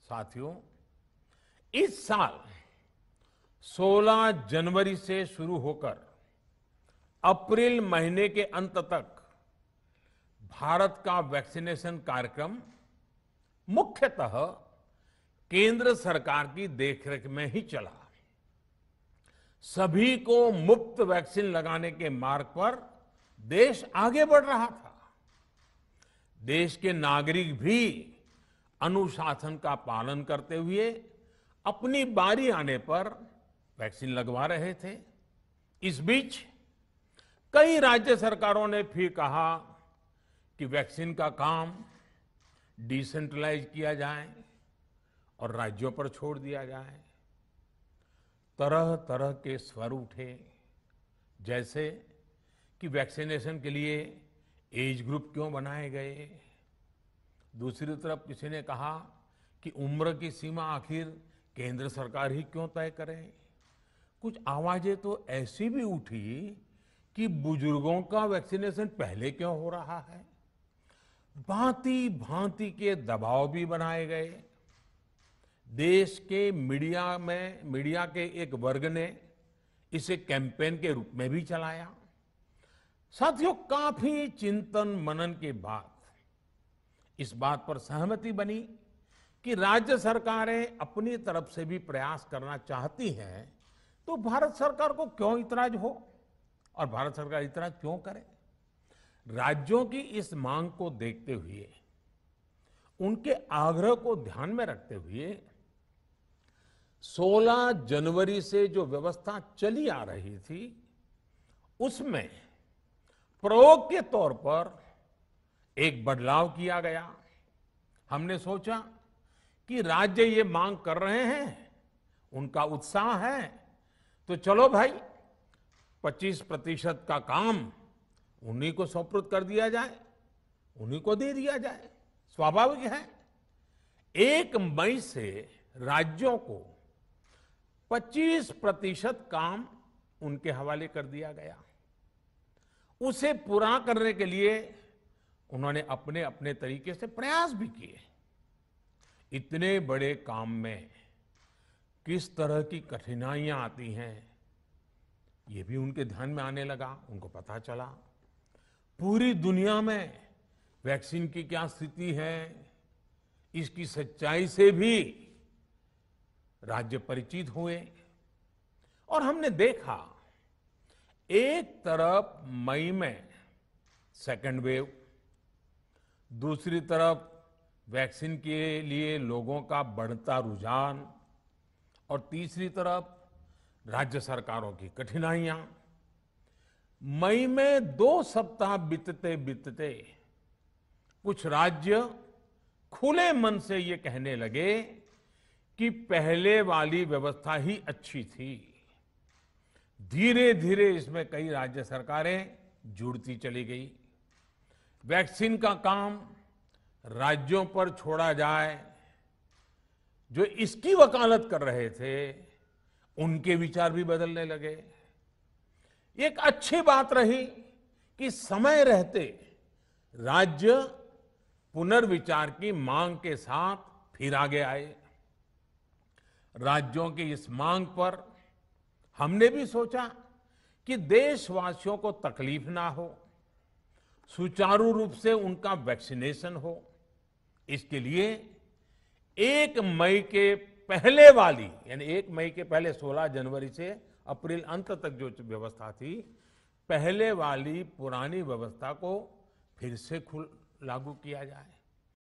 साथियों, इस साल 16 जनवरी से शुरू होकर अप्रैल महीने के अंत तक भारत का वैक्सीनेशन कार्यक्रम मुख्यतः केंद्र सरकार की देखरेख में ही चला। सभी को मुफ्त वैक्सीन लगाने के मार्ग पर देश आगे बढ़ रहा था। देश के नागरिक भी अनुशासन का पालन करते हुए अपनी बारी आने पर वैक्सीन लगवा रहे थे। इस बीच कई राज्य सरकारों ने फिर कहा कि वैक्सीन का काम डिसेंट्रलाइज किया जाए और राज्यों पर छोड़ दिया जाए। तरह तरह के स्वर उठे, जैसे कि वैक्सीनेशन के लिए एज ग्रुप क्यों बनाए गए। दूसरी तरफ किसी ने कहा कि उम्र की सीमा आखिर केंद्र सरकार ही क्यों तय करे। कुछ आवाजें तो ऐसी भी उठी कि बुजुर्गों का वैक्सीनेशन पहले क्यों हो रहा है। भांति भांति के दबाव भी बनाए गए। देश के मीडिया के एक वर्ग ने इसे कैंपेन के रूप में भी चलाया। साथियों, काफी चिंतन मनन के बाद इस बात पर सहमति बनी कि राज्य सरकारें अपनी तरफ से भी प्रयास करना चाहती हैं, तो भारत सरकार को क्यों इतराज हो और भारत सरकार इतराज क्यों करे। राज्यों की इस मांग को देखते हुए, उनके आग्रह को ध्यान में रखते हुए 16 जनवरी से जो व्यवस्था चली आ रही थी, उसमें प्रयोग के तौर पर एक बदलाव किया गया। हमने सोचा कि राज्य ये मांग कर रहे हैं, उनका उत्साह है, तो चलो भाई 25% का काम उन्हीं को सुपुर्द कर दिया जाए, उन्हीं को दे दिया जाए। स्वाभाविक है 1 मई से राज्यों को 25% काम उनके हवाले कर दिया गया। उसे पूरा करने के लिए उन्होंने अपने अपने तरीके से प्रयास भी किए। इतने बड़े काम में किस तरह की कठिनाइयां आती हैं, ये भी उनके ध्यान में आने लगा। उनको पता चला पूरी दुनिया में वैक्सीन की क्या स्थिति है, इसकी सच्चाई से भी राज्य परिचित हुए। और हमने देखा, एक तरफ मई में सेकेंड वेव, दूसरी तरफ वैक्सीन के लिए लोगों का बढ़ता रुझान, और तीसरी तरफ राज्य सरकारों की कठिनाइयां। मई में 2 सप्ताह बीतते बीतते कुछ राज्य खुले मन से ये कहने लगे कि पहले वाली व्यवस्था ही अच्छी थी। धीरे धीरे इसमें कई राज्य सरकारें जुड़ती चली गई। वैक्सीन का काम राज्यों पर छोड़ा जाए, जो इसकी वकालत कर रहे थे, उनके विचार भी बदलने लगे। एक अच्छी बात रही कि समय रहते राज्य पुनर्विचार की मांग के साथ फिर आगे आए। राज्यों की इस मांग पर हमने भी सोचा कि देशवासियों को तकलीफ ना हो, सुचारू रूप से उनका वैक्सीनेशन हो। इसके लिए 1 मई के पहले वाली, यानी 1 मई के पहले 16 जनवरी से अप्रैल अंत तक जो व्यवस्था थी, पहले वाली पुरानी व्यवस्था को फिर से लागू किया जाए।